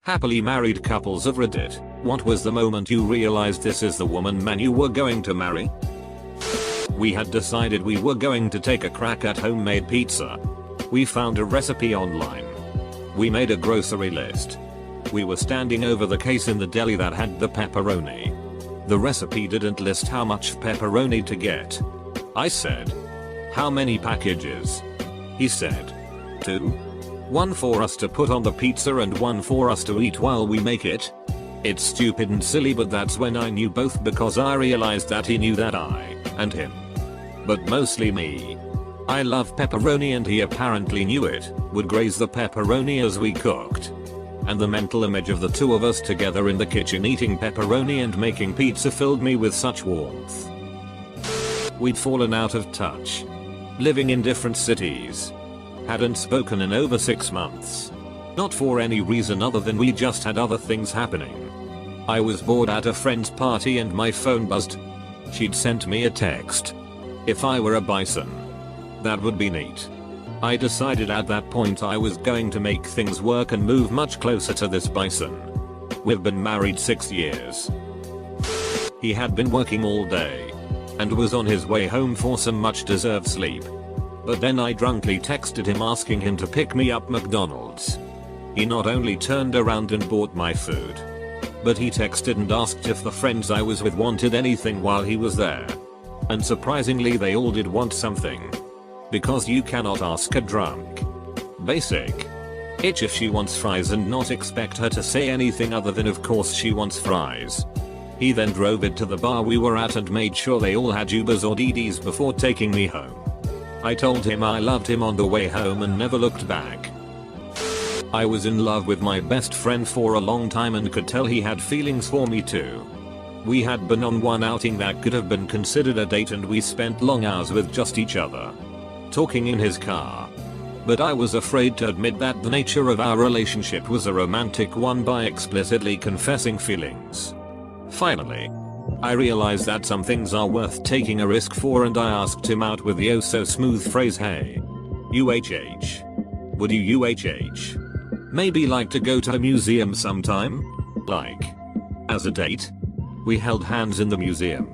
Happily married couples of Reddit, what was the moment you realized this is the woman man you were going to marry? We had decided we were going to take a crack at homemade pizza. We found a recipe online. We made a grocery list. We were standing over the case in the deli that had the pepperoni. The recipe didn't list how much pepperoni to get. I said, "How many packages?" He said, 2. One for us to put on the pizza and one for us to eat while we make it. It's stupid and silly, but that's when I knew both, because I realized that he knew that I, and him, but mostly me, I love pepperoni, and he apparently knew it, would graze the pepperoni as we cooked. And the mental image of the two of us together in the kitchen eating pepperoni and making pizza filled me with such warmth. We'd fallen out of touch. Living in different cities. Hadn't spoken in over 6 months. Not for any reason other than we just had other things happening. I was bored at a friend's party and my phone buzzed. She'd sent me a text. If I were a bison. That would be neat. I decided at that point I was going to make things work and move much closer to this bison. We've been married 6 years. He had been working all day and was on his way home for some much deserved sleep. But then I drunkenly texted him asking him to pick me up McDonald's. He not only turned around and bought my food, but he texted and asked if the friends I was with wanted anything while he was there. And surprisingly they all did want something. Because you cannot ask a drunk basic itch if she wants fries and not expect her to say anything other than of course she wants fries. He then drove it to the bar we were at and made sure they all had Ubers or DDs before taking me home. I told him I loved him on the way home and never looked back. I was in love with my best friend for a long time and could tell he had feelings for me too. We had been on one outing that could have been considered a date and we spent long hours with just each other. Talking in his car. But I was afraid to admit that the nature of our relationship was a romantic one by explicitly confessing feelings. Finally, I realized that some things are worth taking a risk for, and I asked him out with the oh so smooth phrase, "Hey, UHH. Would you UHH? Maybe like to go to a museum sometime? Like, as a date?" We held hands in the museum.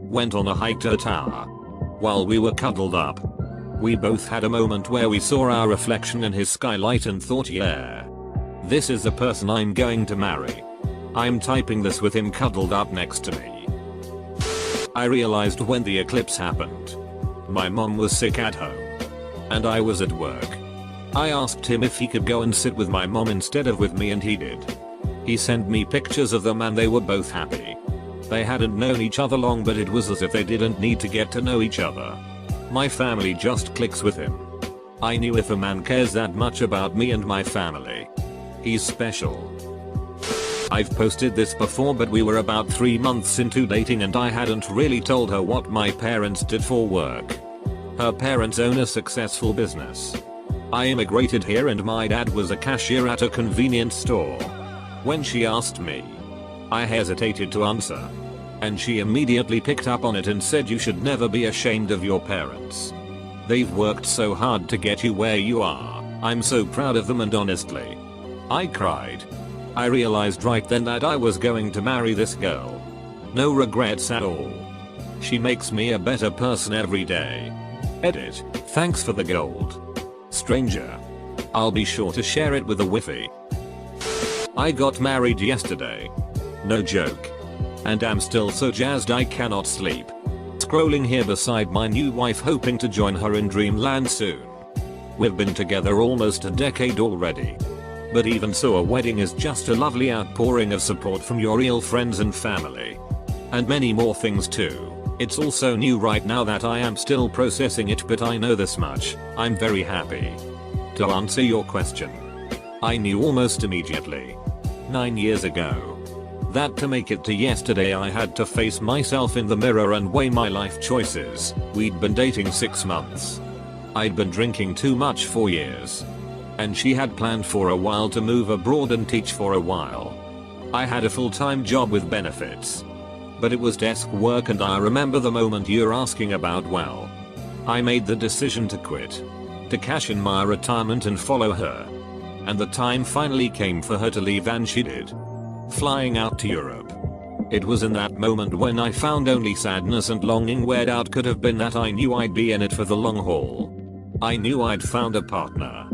Went on a hike to a tower. While we were cuddled up, we both had a moment where we saw our reflection in his skylight and thought, yeah, this is the person I'm going to marry. I'm typing this with him cuddled up next to me. I realized when the eclipse happened. My mom was sick at home. And I was at work. I asked him if he could go and sit with my mom instead of with me, and he did. He sent me pictures of them and they were both happy. They hadn't known each other long, but it was as if they didn't need to get to know each other. My family just clicks with him. I knew if a man cares that much about me and my family, he's special. I've posted this before, but we were about 3 months into dating and I hadn't really told her what my parents did for work. Her parents own a successful business. I immigrated here and my dad was a cashier at a convenience store. When she asked me, I hesitated to answer. And she immediately picked up on it and said, "You should never be ashamed of your parents. They've worked so hard to get you where you are. I'm so proud of them." And honestly, I cried. I realized right then that I was going to marry this girl. No regrets at all. She makes me a better person every day. Edit. Thanks for the gold, stranger. I'll be sure to share it with the Wi-Fi. I got married yesterday. No joke. And I'm still so jazzed I cannot sleep. Scrolling here beside my new wife hoping to join her in dreamland soon. We've been together almost a decade already. But even so, a wedding is just a lovely outpouring of support from your real friends and family. And many more things too. It's also new right now that I am still processing it, but I know this much, I'm very happy. To answer your question, I knew almost immediately, 9 years ago, that to make it to yesterday I had to face myself in the mirror and weigh my life choices. We'd been dating 6 months. I'd been drinking too much for years. And she had planned for a while to move abroad and teach for a while. I had a full-time job with benefits. But it was desk work, and I remember the moment you're asking about. Well, I made the decision to quit. To cash in my retirement and follow her. And the time finally came for her to leave, and she did. Flying out to Europe. It was in that moment when I found only sadness and longing where doubt could have been that I knew I'd be in it for the long haul. I knew I'd found a partner.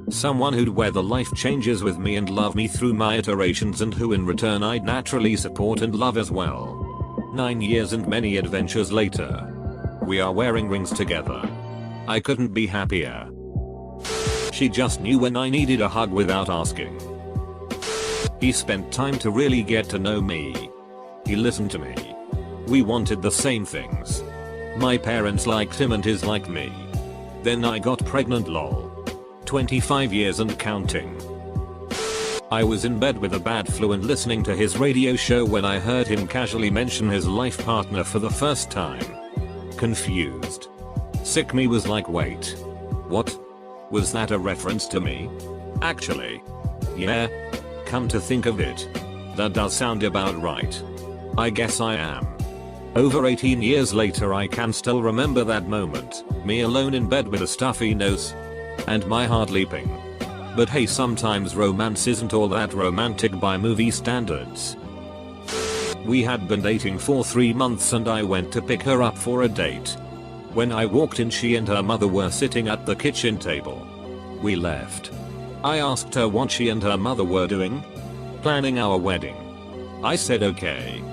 Someone who'd weather life changes with me and love me through my iterations, and who in return I'd naturally support and love as well. 9 years and many adventures later. We are wearing rings together. I couldn't be happier. She just knew when I needed a hug without asking. He spent time to really get to know me. He listened to me. We wanted the same things. My parents liked him and his liked me. Then I got pregnant, lol. 25 years and counting. I was in bed with a bad flu and listening to his radio show when I heard him casually mention his life partner for the first time. Confused. Sick me was like, wait. What? Was that a reference to me? Actually. Yeah. Come to think of it. That does sound about right. I guess I am. Over 18 years later I can still remember that moment, me alone in bed with a stuffy nose. And my heart leaping. But hey, sometimes romance isn't all that romantic by movie standards. We had been dating for 3 months and I went to pick her up for a date. When I walked in, she and her mother were sitting at the kitchen table. We left. I asked her what she and her mother were doing. Planning our wedding. I said okay.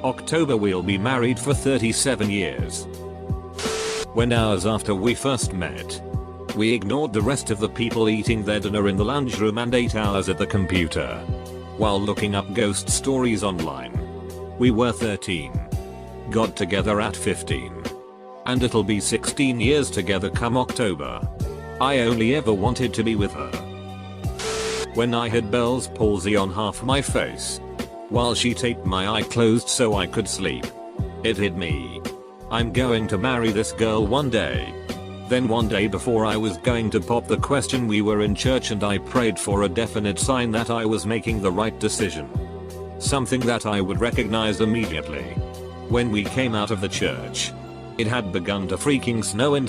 October, we'll be married for 37 years. When hours after we first met, we ignored the rest of the people eating their dinner in the lounge room and 8 hours at the computer while looking up ghost stories online. We were 13. Got together at 15. And it'll be 16 years together come October. I only ever wanted to be with her. When I had Bell's palsy on half my face, while she taped my eye closed so I could sleep, it hit me. I'm going to marry this girl one day. Then one day before I was going to pop the question, we were in church and I prayed for a definite sign that I was making the right decision. Something that I would recognize immediately. When we came out of the church, it had begun to freaking snow in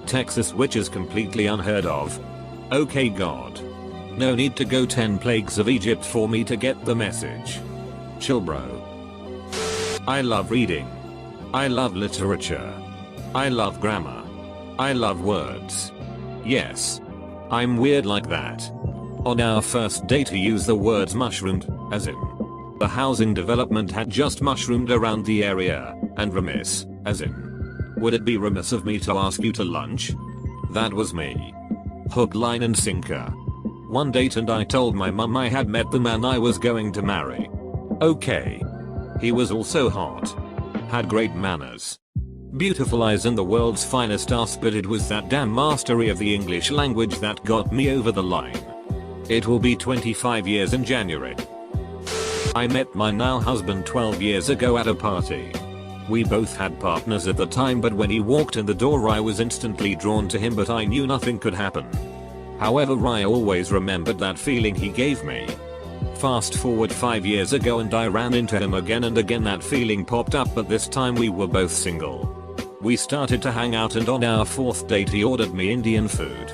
Texas, which is completely unheard of. Okay God. No need to go 10 plagues of Egypt for me to get the message. Chill bro. I love reading. I love literature. I love grammar. I love words. Yes. I'm weird like that. On our first date he used the words mushroomed, as in the housing development had just mushroomed around the area, and remiss, as in would it be remiss of me to ask you to lunch? That was me. Hook, line and sinker. One date and I told my mum I had met the man I was going to marry. Okay. He was also hot. Had great manners. Beautiful eyes and the world's finest ass, but it was that damn mastery of the English language that got me over the line. It will be 25 years in January. I met my now husband 12 years ago at a party. We both had partners at the time, but when he walked in the door I was instantly drawn to him, but I knew nothing could happen. However, I always remembered that feeling he gave me. Fast forward 5 years ago and I ran into him again, and again that feeling popped up, but this time we were both single. We started to hang out and on our 4th date he ordered me Indian food.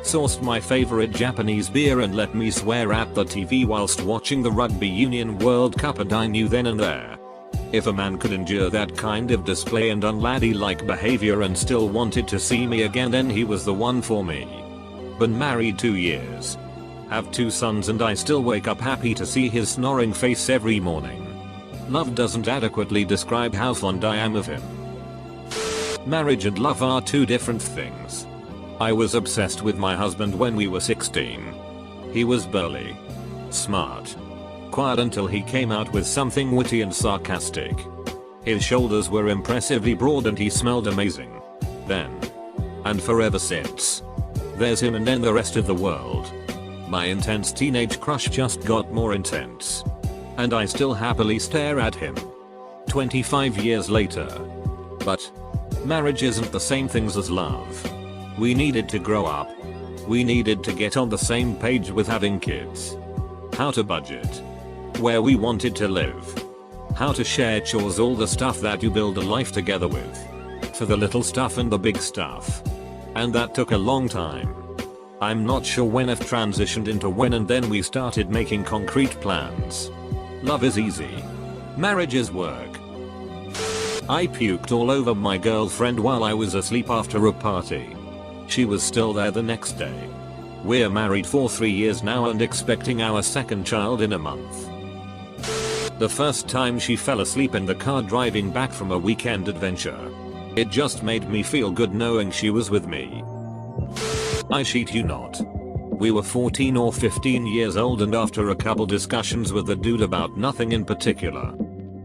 Sourced my favorite Japanese beer and let me swear at the TV whilst watching the Rugby Union World Cup, and I knew then and there, if a man could endure that kind of display and unladylike behavior and still wanted to see me again, then he was the one for me. Been married 2 years. Have 2 sons and I still wake up happy to see his snoring face every morning. Love doesn't adequately describe how fond I am of him. Marriage and love are 2 different things. I was obsessed with my husband when we were 16. He was burly, smart, quiet until he came out with something witty and sarcastic. His shoulders were impressively broad and he smelled amazing. Then. And forever since. There's him and then the rest of the world. My intense teenage crush just got more intense. And I still happily stare at him. 25 years later. But marriage isn't the same things as love. We needed to grow up. We needed to get on the same page with having kids. How to budget. Where we wanted to live. How to share chores, all the stuff that you build a life together with. For the little stuff and the big stuff. And that took a long time. I'm not sure when it transitioned into when, and then we started making concrete plans. Love is easy. Marriage is work. I puked all over my girlfriend while I was asleep after a party. She was still there the next day. We're married for 3 years now and expecting our second child in a month. The first time she fell asleep in the car driving back from a weekend adventure. It just made me feel good knowing she was with me. I shit you not. We were 14 or 15 years old, and after a couple discussions with the dude about nothing in particular,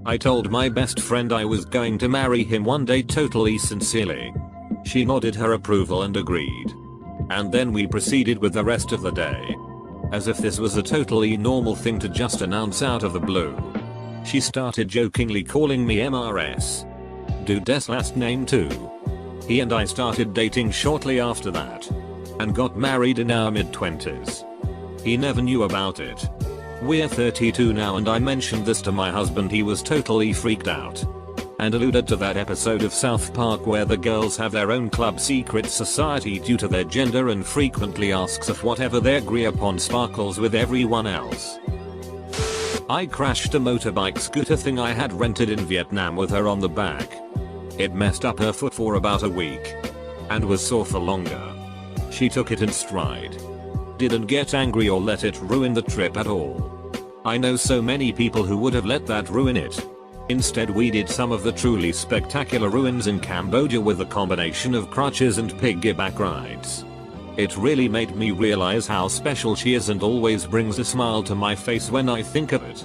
I told my best friend I was going to marry him one day totally sincerely. She nodded her approval and agreed. And then we proceeded with the rest of the day. As if this was a totally normal thing to just announce out of the blue. She started jokingly calling me MRS. Dude's last name too. He and I started dating shortly after that. And got married in our mid-20s. He never knew about it. We're 32 now, and I mentioned this to my husband. He was totally freaked out. And alluded to that episode of South Park where the girls have their own club secret society due to their gender, and frequently asks if whatever they agree upon sparkles with everyone else. I crashed a motorbike scooter thing I had rented in Vietnam with her on the back. It messed up her foot for about a week. And was sore for longer. She took it in stride. Didn't get angry or let it ruin the trip at all. I know so many people who would have let that ruin it. Instead we did some of the truly spectacular ruins in Cambodia with a combination of crutches and piggyback rides. It really made me realize how special she is, and always brings a smile to my face when I think of it.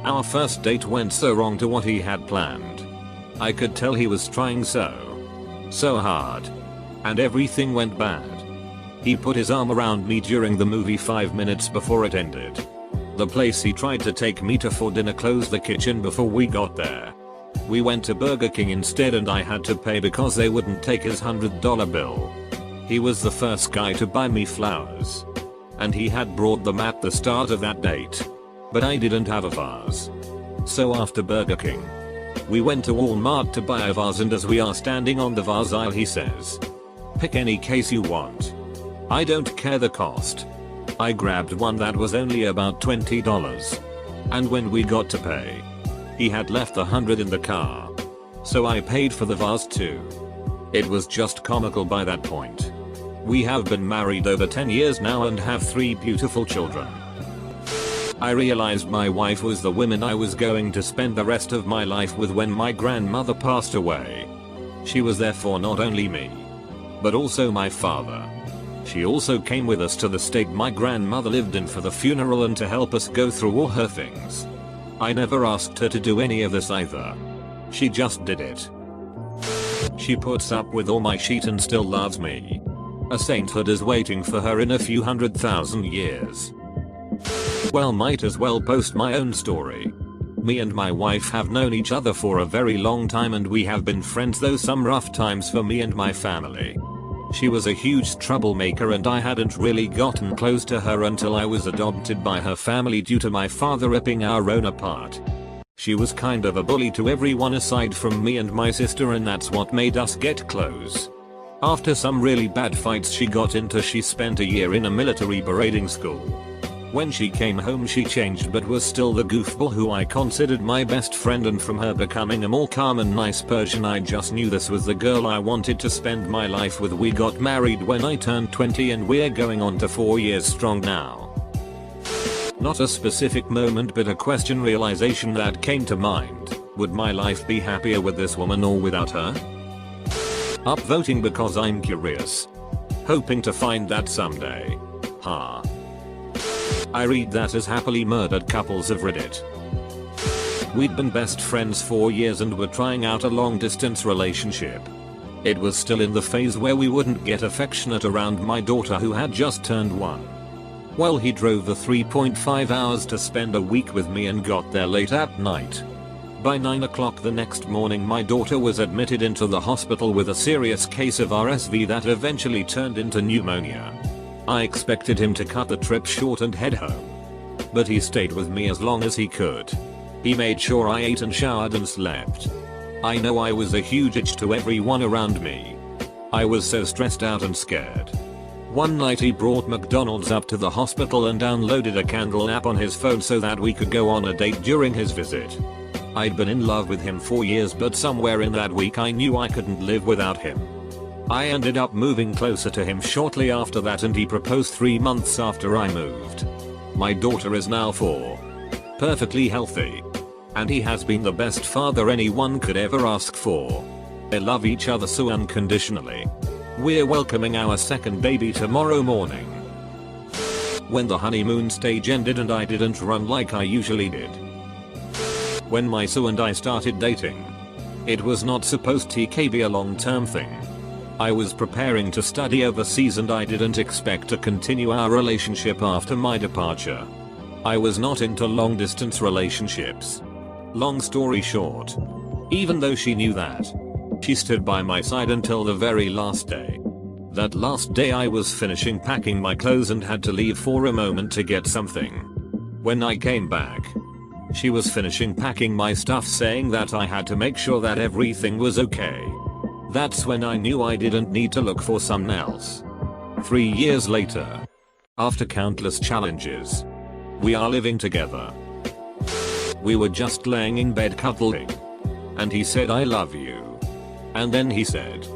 Our first date went so wrong to what he had planned. I could tell he was trying so hard. And everything went bad. He put his arm around me during the movie 5 minutes before it ended. The place he tried to take me to for dinner closed the kitchen before we got there. We went to Burger King instead, and I had to pay because they wouldn't take his $100 bill. He was the first guy to buy me flowers. And he had brought them at the start of that date. But I didn't have a vase. So after Burger King, we went to Walmart to buy a vase, and as we are standing on the vase aisle he says, "Pick any case you want. I don't care the cost." I grabbed one that was only about $20. And when we got to pay, he had left the 100 in the car. So I paid for the vase too. It was just comical by that point. We have been married over 10 years now and have 3 beautiful children. I realized my wife was the woman I was going to spend the rest of my life with when my grandmother passed away. She was there for not only me, but also my father. She also came with us to the state my grandmother lived in for the funeral and to help us go through all her things. I never asked her to do any of this either. She just did it. She puts up with all my shit and still loves me. A sainthood is waiting for her in a few 100,000 years. Well, might as well post my own story. Me and my wife have known each other for a very long time, and we have been friends through some rough times for me and my family. She was a huge troublemaker, and I hadn't really gotten close to her until I was adopted by her family due to my father ripping our own apart. She was kind of a bully to everyone aside from me and my sister, and that's what made us get close. After some really bad fights she got into, she spent a year in a military parading school. When she came home she changed but was still the goofball who I considered my best friend, and from her becoming a more calm and nice person I just knew this was the girl I wanted to spend my life with. We got married when I turned 20 and we're going on to 4 years strong now. Not a specific moment but a question realization that came to mind. Would my life be happier with this woman or without her? Upvoting because I'm curious. Hoping to find that someday. Ha. I read that as happily murdered couples of Reddit. We'd been best friends for years and were trying out a long distance relationship. It was still in the phase where we wouldn't get affectionate around my daughter who had just turned 1. Well, he drove the 3.5 hours to spend a week with me and got there late at night. By 9 o'clock the next morning my daughter was admitted into the hospital with a serious case of RSV that eventually turned into pneumonia. I expected him to cut the trip short and head home. But he stayed with me as long as he could. He made sure I ate and showered and slept. I know I was a huge itch to everyone around me. I was so stressed out and scared. One night he brought McDonald's up to the hospital and downloaded a candle app on his phone so that we could go on a date during his visit. I'd been in love with him for years, but somewhere in that week I knew I couldn't live without him. I ended up moving closer to him shortly after that, and he proposed 3 months after I moved. My daughter is now 4. Perfectly healthy. And he has been the best father anyone could ever ask for. They love each other so unconditionally. We're welcoming our second baby tomorrow morning. When the honeymoon stage ended and I didn't run like I usually did. When my Sue and I started dating. It was not supposed to be a long-term thing. I was preparing to study overseas and I didn't expect to continue our relationship after my departure. I was not into long-distance relationships. Long story short. Even though she knew that, she stood by my side until the very last day. That last day I was finishing packing my clothes and had to leave for a moment to get something. When I came back, she was finishing packing my stuff, saying that I had to make sure that everything was okay. That's when I knew I didn't need to look for someone else. 3 years later, after countless challenges, we are living together. We were just laying in bed cuddling. And he said, "I love you." And then he said,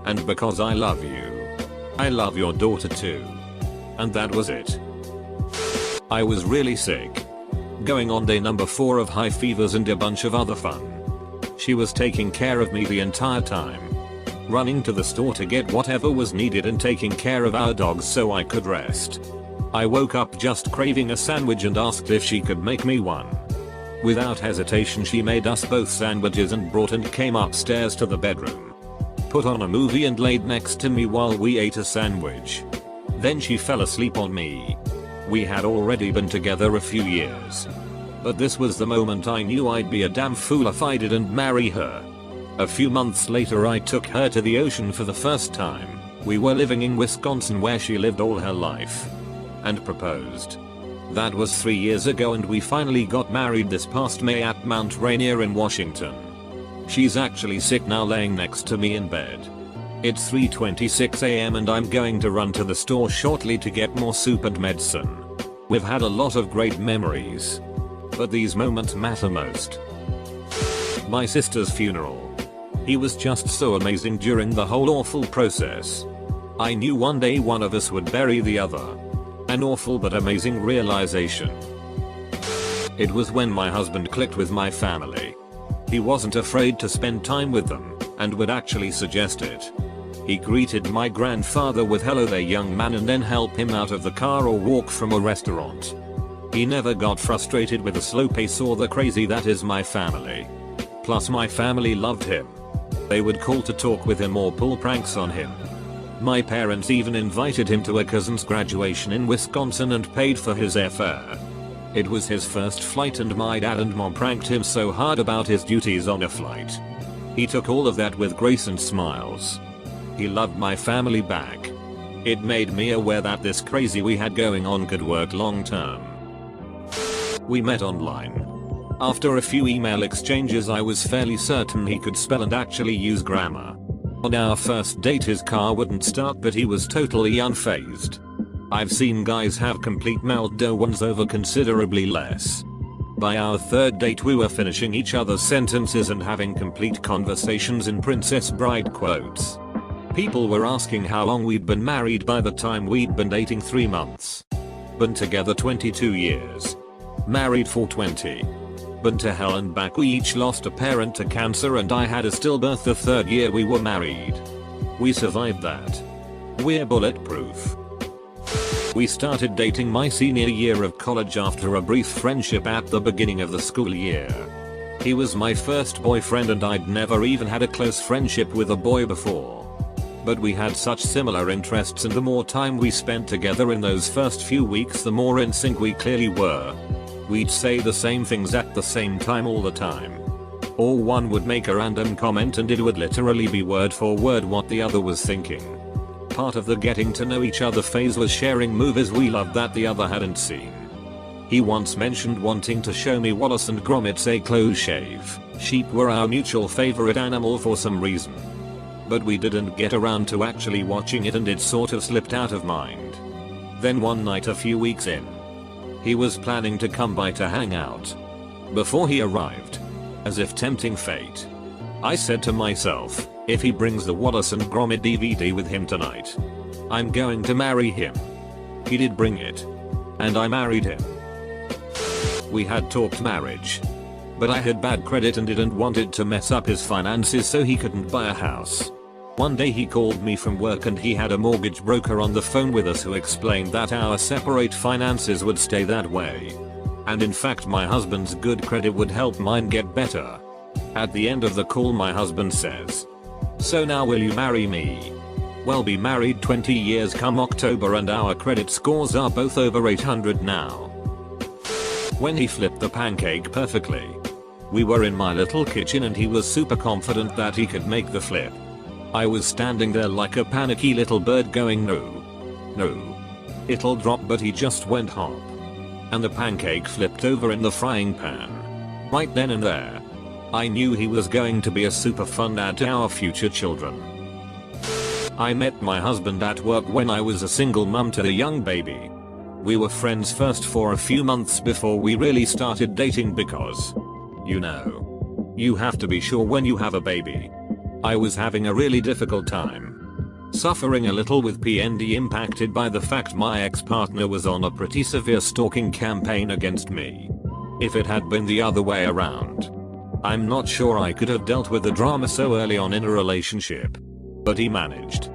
"And because I love you, I love your daughter too." And that was it. I was really sick. Going on day number 4 of high fevers and a bunch of other fun. She was taking care of me the entire time. Running to the store to get whatever was needed and taking care of our dogs so I could rest. I woke up just craving a sandwich and asked if she could make me one. Without hesitation she made us both sandwiches and brought and came upstairs to the bedroom. Put on a movie and laid next to me while we ate a sandwich. Then she fell asleep on me. We had already been together a few years. But this was the moment I knew I'd be a damn fool if I didn't marry her. A few months later I took her to the ocean for the first time. We were living in Wisconsin where she lived all her life. And proposed. That was 3 years ago and we finally got married this past May at Mount Rainier in Washington. She's actually sick now, laying next to me in bed. It's 3:26 AM and I'm going to run to the store shortly to get more soup and medicine. We've had a lot of great memories. But these moments matter most. My sister's funeral. He was just so amazing during the whole awful process. I knew one day one of us would bury the other. An awful but amazing realization. It was when my husband clicked with my family. He wasn't afraid to spend time with them, and would actually suggest it. He greeted my grandfather with "Hello there, young man," and then help him out of the car or walk from a restaurant. He never got frustrated with the slow pace or the crazy that is my family. Plus my family loved him. They would call to talk with him or pull pranks on him. My parents even invited him to a cousin's graduation in Wisconsin and paid for his airfare. It was his first flight and my dad and mom pranked him so hard about his duties on a flight. He took all of that with grace and smiles. He loved my family back. It made me aware that this crazy we had going on could work long term. We met online. After a few email exchanges I was fairly certain he could spell and actually use grammar. On our first date his car wouldn't start but he was totally unfazed. I've seen guys have complete meltdowns over considerably less. By our third date we were finishing each other's sentences and having complete conversations in Princess Bride quotes. People were asking how long we'd been married by the time we'd been dating 3 months. Been together 22 years. Married for 20. Been to hell and back. We each lost a parent to cancer and I had a stillbirth the 3rd year we were married. We survived that. We're bulletproof. We started dating my senior year of college after a brief friendship at the beginning of the school year. He was my first boyfriend and I'd never even had a close friendship with a boy before. But we had such similar interests and the more time we spent together in those first few weeks the more in sync we clearly were. We'd say the same things at the same time all the time. Or one would make a random comment and it would literally be word for word what the other was thinking. Part of the getting to know each other phase was sharing movies we loved that the other hadn't seen. He once mentioned wanting to show me Wallace and Gromit's A Close Shave. Sheep were our mutual favorite animal for some reason. but we didn't get around to actually watching it and it sort of slipped out of mind. Then one night a few weeks in, he was planning to come by to hang out. Before he arrived, as if tempting fate, I said to myself, if he brings the Wallace and Gromit DVD with him tonight, I'm going to marry him. He did bring it, and I married him. We had talked marriage, but I had bad credit and didn't want it to mess up his finances, so he couldn't buy a house. One day he called me from work and he had a mortgage broker on the phone with us who explained that our separate finances would stay that way. And in fact my husband's good credit would help mine get better. At the end of the call my husband says, "So now will you marry me? We'll be married 20 years come October and our credit scores are both over 800 now." When he flipped the pancake perfectly, we were in my little kitchen and he was super confident that he could make the flip. I was standing there like a panicky little bird going no, it'll drop, but he just went hop. And the pancake flipped over in the frying pan. Right then and there, I knew he was going to be a super fun dad to our future children. I met my husband at work when I was a single mum to a young baby. We were friends first for a few months before we really started dating because, you know, you have to be sure when you have a baby. I was having a really difficult time, suffering a little with PND, impacted by the fact my ex-partner was on a pretty severe stalking campaign against me. If it had been the other way around, I'm not sure I could have dealt with the drama so early on in a relationship. But he managed.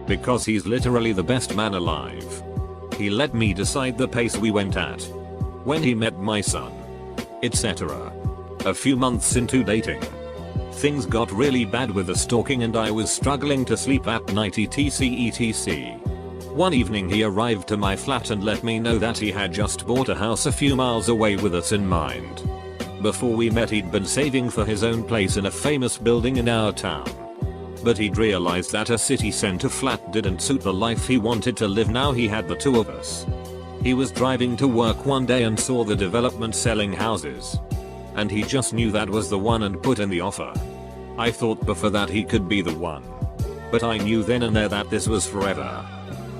Because he's literally the best man alive. He let me decide the pace we went at. When he met my son, etc. A few months into dating, things got really bad with the stalking and I was struggling to sleep at night etc. One evening he arrived to my flat and let me know that he had just bought a house a few miles away with us in mind. Before we met he'd been saving for his own place in a famous building in our town. But he'd realized that a city center flat didn't suit the life he wanted to live. Now he had the two of us. He was driving to work one day and saw the development selling houses. And he just knew that was the one and put in the offer. I thought before that he could be the one. But I knew then and there that this was forever.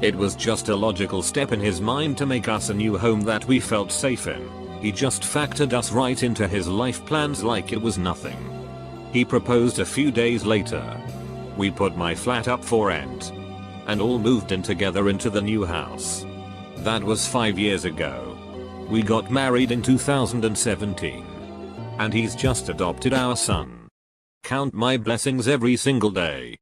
It was just a logical step in his mind to make us a new home that we felt safe in. He just factored us right into his life plans like it was nothing. He proposed a few days later. We put my flat up for rent. And all moved in together into the new house. That was 5 years ago. We got married in 2017. And he's just adopted our son. Count my blessings every single day.